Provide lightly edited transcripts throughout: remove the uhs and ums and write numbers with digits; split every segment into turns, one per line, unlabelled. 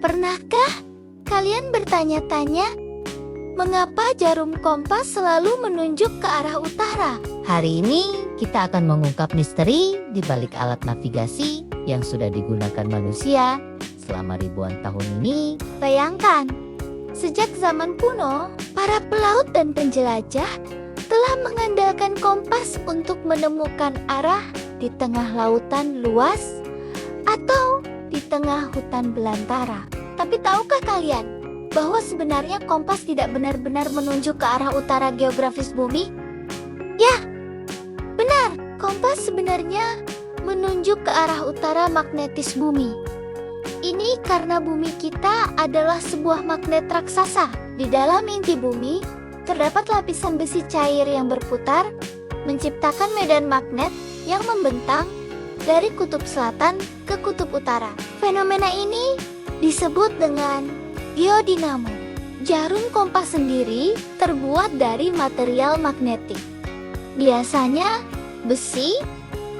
Pernahkah kalian bertanya-tanya, mengapa jarum kompas selalu menunjuk ke arah utara?
Hari ini kita akan mengungkap misteri di balik alat navigasi yang sudah digunakan manusia selama ribuan tahun ini.
Bayangkan, sejak zaman kuno, para pelaut dan penjelajah telah mengandalkan kompas untuk menemukan arah di tengah lautan luas atau di tengah hutan belantara. Tapi tahukah kalian bahwa sebenarnya kompas tidak benar-benar menunjuk ke arah utara geografis bumi? Ya, benar. Kompas sebenarnya menunjuk ke arah utara magnetis bumi. Ini karena bumi kita adalah sebuah magnet raksasa. Di dalam inti bumi, terdapat lapisan besi cair yang berputar, menciptakan medan magnet yang membentang dari kutub selatan ke kutub utara. Fenomena ini disebut dengan geodinamo. Jarum kompas sendiri terbuat dari material magnetik. Biasanya besi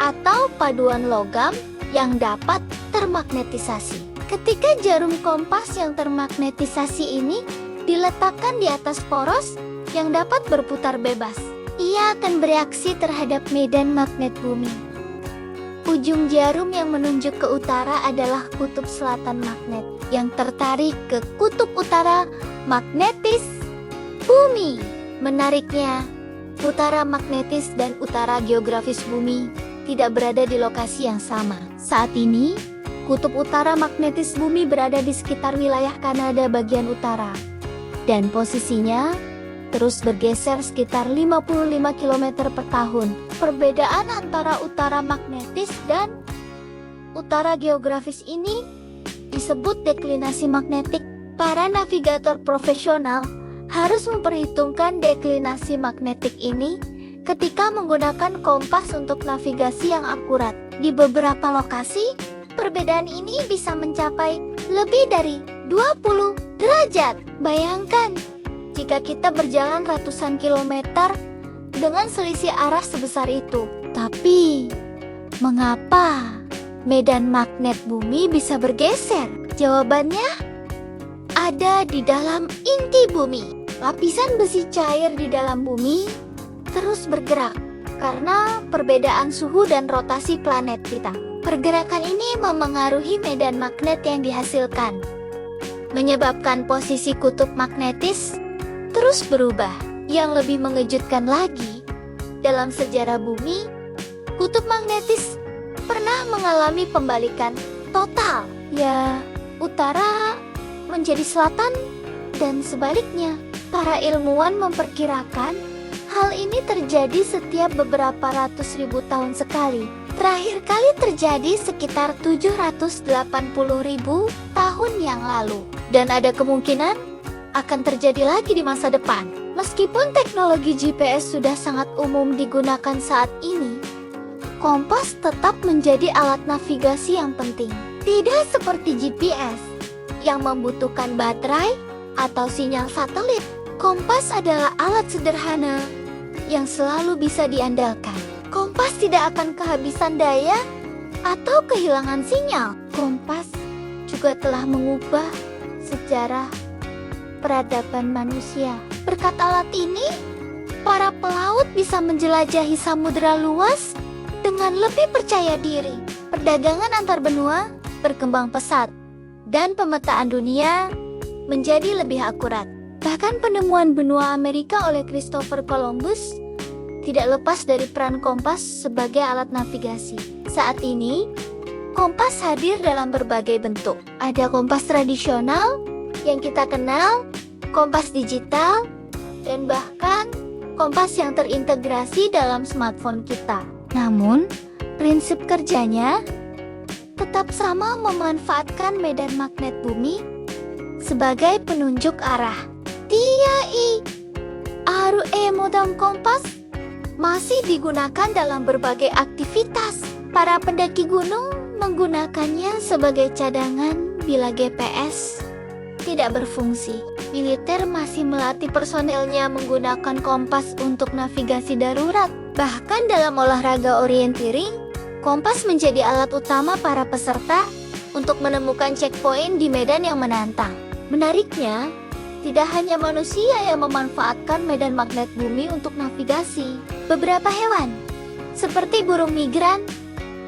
atau paduan logam yang dapat termagnetisasi. Ketika jarum kompas yang termagnetisasi ini diletakkan di atas poros yang dapat berputar bebas, ia akan bereaksi terhadap medan magnet bumi. Ujung jarum yang menunjuk ke utara adalah kutub selatan magnet yang tertarik ke kutub utara magnetis bumi. Menariknya, utara magnetis dan utara geografis bumi tidak berada di lokasi yang sama. Saat ini, kutub utara magnetis bumi berada di sekitar wilayah Kanada bagian utara, dan posisinya terus bergeser sekitar 55 km per tahun. Perbedaan antara utara magnetis dan utara geografis ini disebut deklinasi magnetik. Para navigator profesional harus memperhitungkan deklinasi magnetik ini ketika menggunakan kompas untuk navigasi yang akurat. Di beberapa lokasi, perbedaan ini bisa mencapai lebih dari 20 derajat. Bayangkan, jika kita berjalan ratusan kilometer dengan selisih arah sebesar itu. Tapi, mengapa medan magnet bumi bisa bergeser? Jawabannya ada di dalam inti bumi. Lapisan besi cair di dalam bumi terus bergerak karena perbedaan suhu dan rotasi planet kita. Pergerakan ini memengaruhi medan magnet yang dihasilkan, menyebabkan posisi kutub magnetis terus berubah. Yang lebih mengejutkan lagi, dalam sejarah bumi, kutub magnetis pernah mengalami pembalikan total. Ya, utara menjadi selatan dan sebaliknya. Para ilmuwan memperkirakan hal ini terjadi setiap beberapa ratus ribu tahun sekali. Terakhir kali terjadi sekitar 780.000 tahun yang lalu, dan ada kemungkinan akan terjadi lagi di masa depan. Meskipun teknologi GPS sudah sangat umum digunakan saat ini, kompas tetap menjadi alat navigasi yang penting. Tidak seperti GPS yang membutuhkan baterai atau sinyal satelit, kompas adalah alat sederhana yang selalu bisa diandalkan. Kompas tidak akan kehabisan daya atau kehilangan sinyal. Kompas juga telah mengubah sejarah peradaban manusia. Berkat alat ini, para pelaut bisa menjelajahi samudera luas dengan lebih percaya diri. Perdagangan antar benua berkembang pesat, dan pemetaan dunia menjadi lebih akurat. Bahkan penemuan benua Amerika oleh Christopher Columbus tidak lepas dari peran kompas sebagai alat navigasi. Saat ini, kompas hadir dalam berbagai bentuk. Ada kompas tradisional yang kita kenal, kompas digital, dan bahkan kompas yang terintegrasi dalam smartphone kita. Namun, prinsip kerjanya tetap sama, memanfaatkan medan magnet bumi sebagai penunjuk arah. Tiai Arue modern kompas masih digunakan dalam berbagai aktivitas. Para pendaki gunung menggunakannya sebagai cadangan bila GPS tidak berfungsi. Militer masih melatih personelnya menggunakan kompas untuk navigasi darurat. Bahkan dalam olahraga orienteering, kompas menjadi alat utama para peserta untuk menemukan checkpoint di medan yang menantang. Menariknya, tidak hanya manusia yang memanfaatkan medan magnet bumi untuk navigasi. Beberapa hewan, seperti burung migran,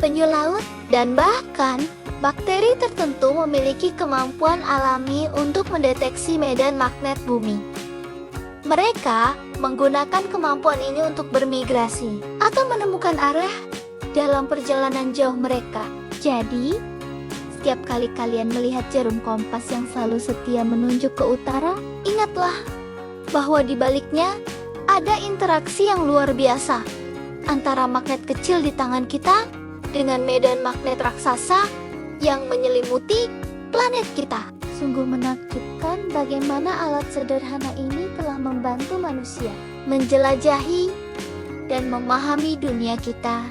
penyu laut, dan bahkan bakteri tertentu memiliki kemampuan alami untuk mendeteksi medan magnet bumi. Mereka menggunakan kemampuan ini untuk bermigrasi atau menemukan arah dalam perjalanan jauh mereka. Jadi, setiap kali kalian melihat jarum kompas yang selalu setia menunjuk ke utara, ingatlah bahwa di baliknya ada interaksi yang luar biasa antara magnet kecil di tangan kita dengan medan magnet raksasa yang menyelimuti planet kita. Sungguh menakjubkan bagaimana alat sederhana ini telah membantu manusia menjelajahi dan memahami dunia kita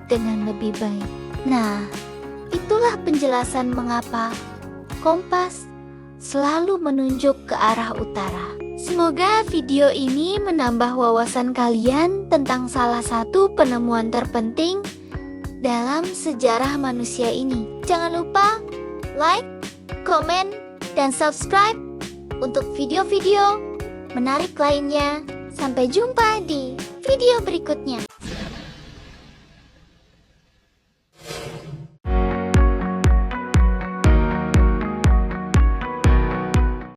dengan lebih baik. Nah, itulah penjelasan mengapa kompas selalu menunjuk ke arah utara. Semoga video ini menambah wawasan kalian tentang salah satu penemuan terpenting dalam sejarah manusia ini. Jangan lupa like, komen, dan subscribe untuk video-video menarik lainnya. Sampai jumpa di video berikutnya.